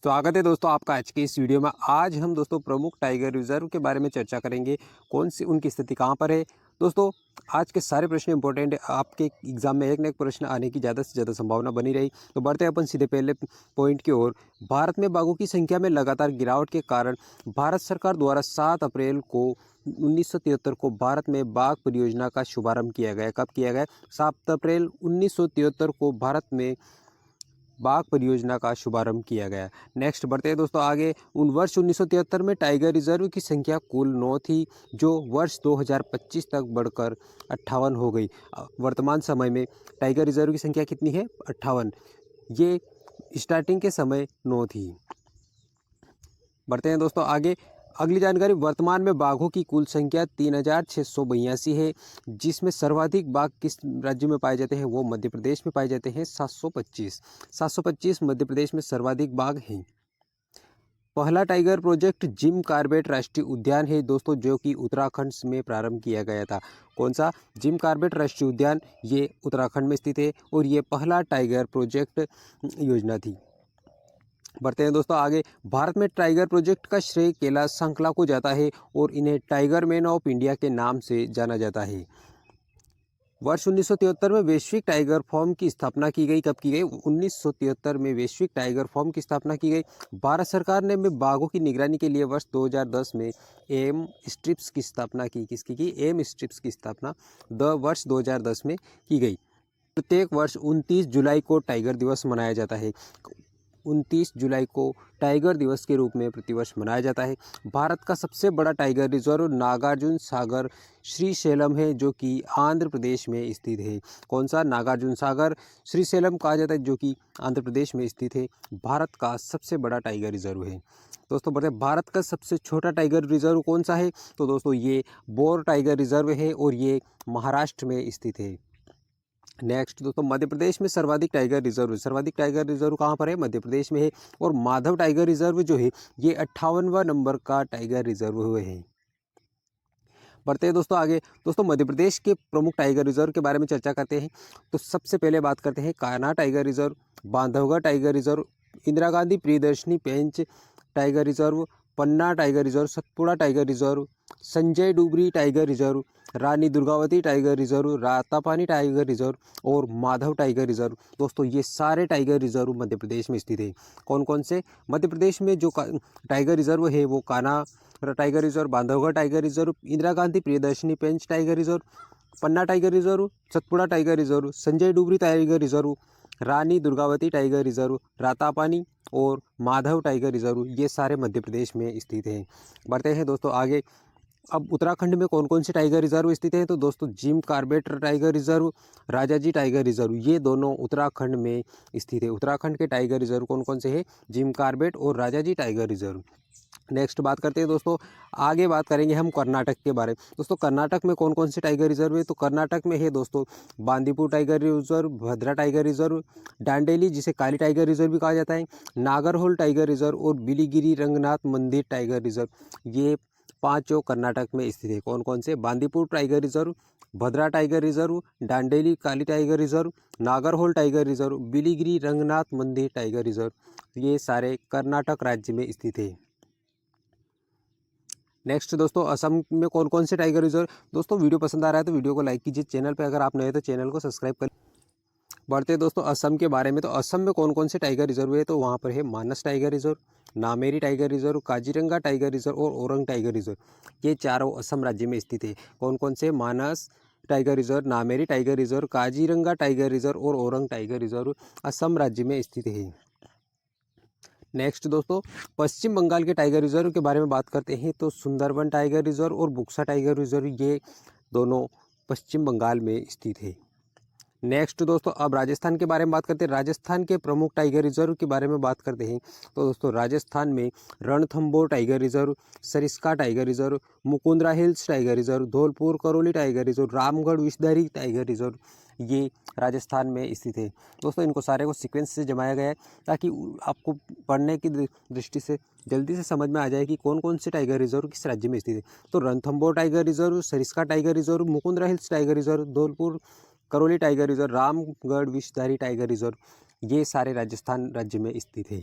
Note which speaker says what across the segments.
Speaker 1: स्वागत है दोस्तों आपका आज के इस वीडियो में। आज हम दोस्तों प्रमुख टाइगर रिजर्व के बारे में चर्चा करेंगे। कौन सी उनकी स्थिति कहाँ पर है। दोस्तों आज के सारे प्रश्न इंपॉर्टेंट है, आपके एग्जाम में एक न एक प्रश्न आने की ज़्यादा से ज़्यादा संभावना बनी रही। तो बढ़ते हैं अपन सीधे पहले पॉइंट की ओर। भारत में बाघों की संख्या में लगातार गिरावट के कारण भारत सरकार द्वारा 7 अप्रैल को 1973 को भारत में बाघ परियोजना का शुभारंभ किया गया। कब किया गया? 7 अप्रैल 1973 को भारत में बाघ परियोजना का शुभारंभ किया गया। नेक्स्ट बढ़ते हैं दोस्तों आगे। उन वर्ष 1973 में टाइगर रिजर्व की संख्या कुल 9 थी, जो वर्ष 2025 तक बढ़कर 58 हो गई। वर्तमान समय में टाइगर रिजर्व की संख्या कितनी है? 58। ये स्टार्टिंग के समय 9 थी। बढ़ते हैं दोस्तों आगे। अगली जानकारी, वर्तमान में बाघों की कुल संख्या 3682 है, जिसमें सर्वाधिक बाघ किस राज्य में पाए जाते हैं? वो मध्य प्रदेश में पाए जाते हैं, 725 मध्य प्रदेश में सर्वाधिक बाघ हैं। पहला टाइगर प्रोजेक्ट जिम कॉर्बेट राष्ट्रीय उद्यान है दोस्तों, जो कि उत्तराखंड में प्रारंभ किया गया था। कौन सा? जिम कॉर्बेट राष्ट्रीय उद्यान, ये उत्तराखंड में स्थित है और ये पहला टाइगर प्रोजेक्ट योजना थी। बढ़ते हैं दोस्तों आगे। भारत में टाइगर प्रोजेक्ट का श्रेय कैलाश संकला को जाता है और इन्हें टाइगर मैन ऑफ इंडिया के नाम से जाना जाता है। वर्ष 1973 में वैश्विक टाइगर फॉर्म की स्थापना की गई। कब की गई? 1973 में वैश्विक टाइगर फॉर्म की स्थापना की गई। भारत सरकार ने बाघों की निगरानी के लिए वर्ष 2010 में एम स्ट्रिप्स की स्थापना की। किसकी की? एम स्ट्रिप्स की स्थापना वर्ष 2010 में की गई। प्रत्येक वर्ष 29 जुलाई को टाइगर दिवस मनाया जाता है। 29 जुलाई को टाइगर दिवस के रूप में प्रतिवर्ष मनाया जाता है। भारत का सबसे बड़ा टाइगर रिजर्व नागार्जुन सागर श्रीशैलम है, जो कि आंध्र प्रदेश में स्थित है। कौन सा? नागार्जुन सागर श्रीशैलम कहा जाता है, जो कि आंध्र प्रदेश में स्थित है। भारत का सबसे बड़ा टाइगर रिजर्व है। दोस्तों बढ़ते हैं, भारत का सबसे छोटा टाइगर रिजर्व कौन सा है? तो दोस्तों ये बोर टाइगर रिजर्व है और ये महाराष्ट्र में स्थित है। नेक्स्ट दोस्तों, मध्य प्रदेश में सर्वाधिक टाइगर रिजर्व कहाँ पर है? मध्य प्रदेश में है। और माधव टाइगर रिजर्व जो है ये 58वां नंबर का टाइगर रिजर्व हुए हैं। बढ़ते हैं दोस्तों आगे। दोस्तों मध्य प्रदेश के प्रमुख टाइगर रिजर्व के बारे में चर्चा करते हैं। तो सबसे पहले बात करते हैं Kanha tiger reserve, Bandhavgarh tiger reserve, Indira Gandhi Priyadarshini Pench tiger reserve, Panna tiger reserve, Satpura tiger reserve, Sanjay Dubri tiger reserve, Rani Durgavati tiger reserve, Ratapani tiger reserve और माधव टाइगर रिजर्व। दोस्तों ये सारे टाइगर रिजर्व मध्य प्रदेश में स्थित है। कौन कौन से? मध्य प्रदेश में जो टाइगर रिजर्व है वो Kanha tiger reserve, Bandhavgarh tiger reserve, Indira Gandhi Priyadarshini Pench tiger reserve, Panna tiger reserve, Satpura tiger reserve, Sanjay Dubri tiger reserve, Rani Durgavati tiger reserve, Ratapani और माधव टाइगर रिजर्व, ये सारे मध्य प्रदेश में स्थित हैं। बढ़ते हैं दोस्तों आगे। अब उत्तराखंड में कौन कौन से टाइगर रिजर्व स्थित हैं? तो दोस्तों Jim Corbett tiger reserve, Rajaji tiger reserve, ये दोनों उत्तराखंड में स्थित है। उत्तराखंड के टाइगर रिजर्व कौन कौन से हैं? जिम कॉर्बेट और राजाजी टाइगर रिजर्व। नेक्स्ट बात करते हैं दोस्तों, आगे बात करेंगे हम कर्नाटक के बारे में। दोस्तों कर्नाटक में कौन कौन से टाइगर रिजर्व है? तो कर्नाटक में है दोस्तों Bandipur tiger reserve, Bhadra tiger reserve, Dandeli जिसे काली टाइगर रिजर्व भी कहा जाता है, नागरहोल टाइगर रिजर्व और बिलीगिरी रंगनाथ मंदिर टाइगर रिजर्व। ये पांचों कर्नाटक में स्थित है। कौन कौन से? Bandipur tiger reserve, Bhadra tiger reserve, Dandeli Kali tiger reserve, Nagarhole tiger reserve, Biligiri Ranganatha Mandir tiger reserve, ये सारे कर्नाटक राज्य में स्थित है। नेक्स्ट दोस्तों, असम में कौन कौन से टाइगर रिजर्व? दोस्तों वीडियो पसंद आ रहा है तो वीडियो को लाइक कीजिए, चैनल पे अगर आप नए हैं तो चैनल को सब्सक्राइब कर। बढ़ते हैं दोस्तों असम के बारे में। तो असम में कौन कौन से टाइगर रिजर्व है? तो वहाँ पर है Manas tiger reserve, Nameri tiger reserve, Kaziranga tiger reserve और ओरंग टाइगर रिजर्व। ये चारों असम राज्य में स्थित है। कौन कौन से? Manas tiger reserve, Nameri tiger reserve, Kaziranga tiger reserve और ओरंग टाइगर रिजर्व असम राज्य में स्थित है। नेक्स्ट दोस्तों, पश्चिम बंगाल के टाइगर रिजर्व के बारे में बात करते हैं। तो सुंदरबन टाइगर रिजर्व और बुक्सा टाइगर रिजर्व, ये दोनों पश्चिम बंगाल में स्थित है। नेक्स्ट दोस्तों, अब राजस्थान के बारे में बात करते हैं। राजस्थान के प्रमुख टाइगर रिजर्व के बारे में बात करते हैं। तो दोस्तों राजस्थान में Ranthambore tiger reserve, Sariska tiger reserve, Mukundra hills tiger reserve, Dholpur Karauli tiger reserve, Ramgarh Vishdhari tiger reserve, ये राजस्थान में स्थित है। दोस्तों इनको सारे को सीक्वेंस से जमाया गया है ताकि आपको पढ़ने की दृष्टि से जल्दी से समझ में आ जाए कि कौन कौन से टाइगर रिजर्व किस राज्य में स्थित है। तो Ranthambore tiger reserve, Sariska tiger reserve, Mukundra hills tiger reserve, Dholpur Karauli tiger reserve, Ramgarh Vishdhari tiger reserve, ये सारे राजस्थान राज्य में स्थित है।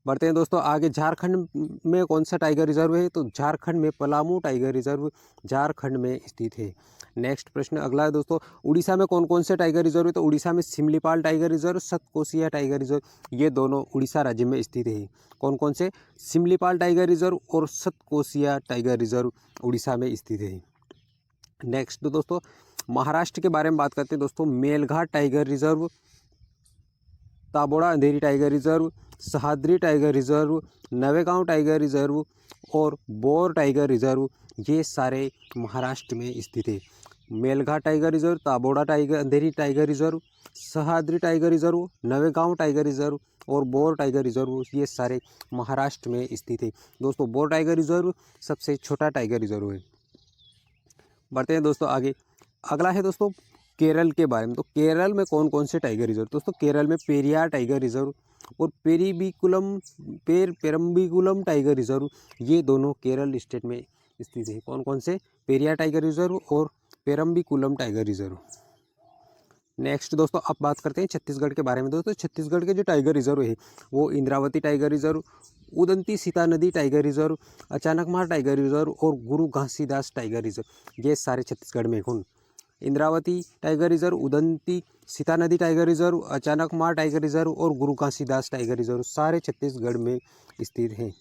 Speaker 1: बढ़ते हैं दोस्तों आगे। झारखंड में कौन सा टाइगर रिजर्व है? तो झारखंड में पलामू टाइगर रिजर्व झारखंड में स्थित है। नेक्स्ट प्रश्न अगला है दोस्तों, उड़ीसा में कौन कौन से टाइगर रिजर्व है? तो उड़ीसा में Similipal tiger reserve, Satkosia tiger reserve, ये दोनों उड़ीसा राज्य में स्थित है। कौन कौन से? सिमलीपाल टाइगर रिजर्व और सतकोसिया टाइगर रिजर्व उड़ीसा में स्थित है। नेक्स्ट दोस्तों महाराष्ट्र के बारे में बात करते हैं दोस्तों। Melghat tiger reserve, Tadoba Andhari tiger reserve, Sahyadri tiger reserve, Navegaon tiger reserve और बोर टाइगर रिजर्व, ये सारे महाराष्ट्र में स्थित है। Melghat tiger reserve, Tadoba tiger Andhari tiger reserve, Sahyadri tiger reserve, Navegaon tiger reserve और बोर टाइगर रिजर्व, ये सारे महाराष्ट्र में स्थित है। दोस्तों बोर टाइगर रिजर्व सबसे छोटा टाइगर रिजर्व है। बढ़ते हैं दोस्तों आगे। अगला है दोस्तों केरल के बारे में। तो केरल में कौन कौन से टाइगर रिजर्व? दोस्तों केरल में पेरियार टाइगर रिजर्व और पेरम्बिकुलम टाइगर रिजर्व, ये दोनों केरल स्टेट में स्थित है। कौन कौन से? पेरियार टाइगर रिजर्व और पेरम्बिकुलम टाइगर रिजर्व। नेक्स्ट दोस्तों अब बात करते हैं छत्तीसगढ़ के बारे में। दोस्तों छत्तीसगढ़ के जो टाइगर रिजर्व है वो इंद्रावती टाइगर रिजर्व, उदंती सीता नदी tiger reserve, Achanakmar tiger reserve और गुरु घासीदास टाइगर रिजर्व, ये सारे छत्तीसगढ़ में कौन? इंद्रावती टाइगर रिजर्व, उदंती सीता नदी tiger reserve, Achanakmar tiger reserve और गुरु घासीदास टाइगर रिजर्व, सारे छत्तीसगढ़ में स्थित हैं।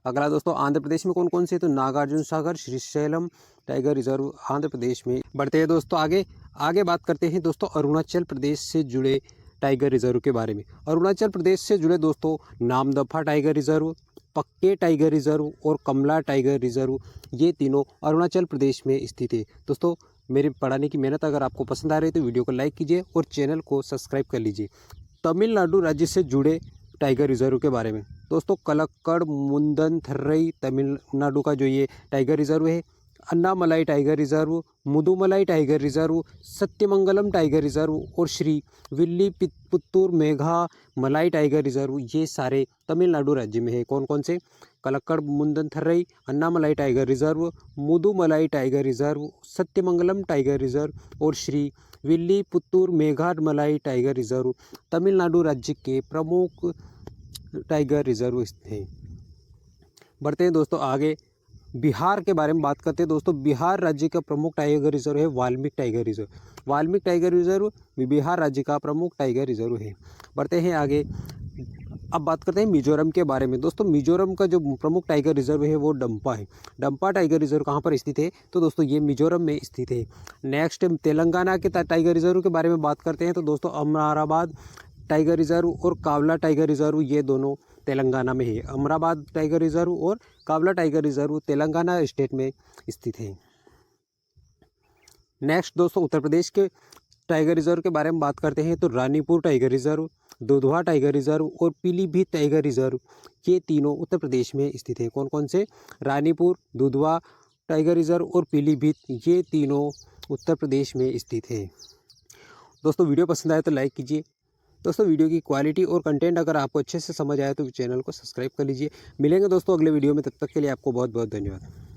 Speaker 1: अगला दोस्तों आंध्र प्रदेश में कौन कौन से? तो नागार्जुन सागर श्रीशैलम टाइगर रिजर्व आंध्र प्रदेश में। बढ़ते हैं दोस्तों आगे बात करते हैं दोस्तों अरुणाचल प्रदेश से जुड़े टाइगर रिजर्व के बारे में। अरुणाचल प्रदेश से जुड़े दोस्तों नामदफा टाइगर रिजर्व, पक्के टाइगर रिजर्व और कमला टाइगर रिजर्व, ये तीनों अरुणाचल प्रदेश में स्थित है। दोस्तों मेरे पढ़ाने की मेहनत अगर आपको पसंद आ रही है तो वीडियो को लाइक कीजिए और चैनल को सब्सक्राइब कर लीजिए। तमिलनाडु राज्य से जुड़े टाइगर रिजर्व के बारे में। दोस्तों कलक्कड़ मुंदनथरई तमिलनाडु का जो ये टाइगर रिजर्व है, Annamalai tiger reserve, Mudumalai tiger reserve, Sathyamangalam tiger reserve और श्री विल्लीपुत्तूर मेघामलाई टाइगर रिजर्व, ये सारे तमिलनाडु राज्य में है। कौन कौन से? Kalakkad Mundanthurai Annamalai tiger reserve, Mudumalai tiger reserve, Sathyamangalam tiger reserve और श्री विल्लीपुत्तूर मेघामलाई टाइगर रिजर्व तमिलनाडु राज्य के प्रमुख टाइगर रिजर्व हैं। बढ़ते हैं दोस्तों आगे। बिहार के बारे में बात करते हैं दोस्तों। बिहार राज्य का प्रमुख टाइगर रिजर्व है Valmiki tiger reserve. Valmiki tiger reserve Bihar राज्य का प्रमुख टाइगर रिजर्व है। बढ़ते हैं आगे। अब बात करते हैं मिजोरम के बारे में। दोस्तों मिजोरम का जो प्रमुख टाइगर रिजर्व है वो डंपा है। डंपा टाइगर रिजर्व कहाँ पर स्थित है? तो दोस्तों ये मिजोरम में स्थित है। नेक्स्ट तेलंगाना के टाइगर रिजर्व के बारे में बात करते हैं तो दोस्तों अमराबाद टाइगर रिजर्व और कावला टाइगर रिजर्व, ये दोनों तेलंगाना में है। अमराबाद टाइगर रिजर्व और कावला टाइगर रिजर्व तेलंगाना स्टेट में स्थित है। नेक्स्ट दोस्तों उत्तर प्रदेश के टाइगर रिजर्व के बारे में बात करते हैं तो Ranipur tiger reserve, Dudhwa tiger reserve और पीलीभीत टाइगर रिजर्व, ये तीनों उत्तर प्रदेश में स्थित है। कौन कौन से? रानीपुर, दुधवा टाइगर रिजर्व और पीलीभीत, ये तीनों उत्तर प्रदेश में स्थित है। दोस्तों वीडियो पसंद आए तो लाइक कीजिए। दोस्तों वीडियो की क्वालिटी और कंटेंट अगर आपको अच्छे से समझ आए तो चैनल को सब्सक्राइब कर लीजिए। मिलेंगे दोस्तों अगले वीडियो में, तब तक के लिए आपको बहुत बहुत धन्यवाद।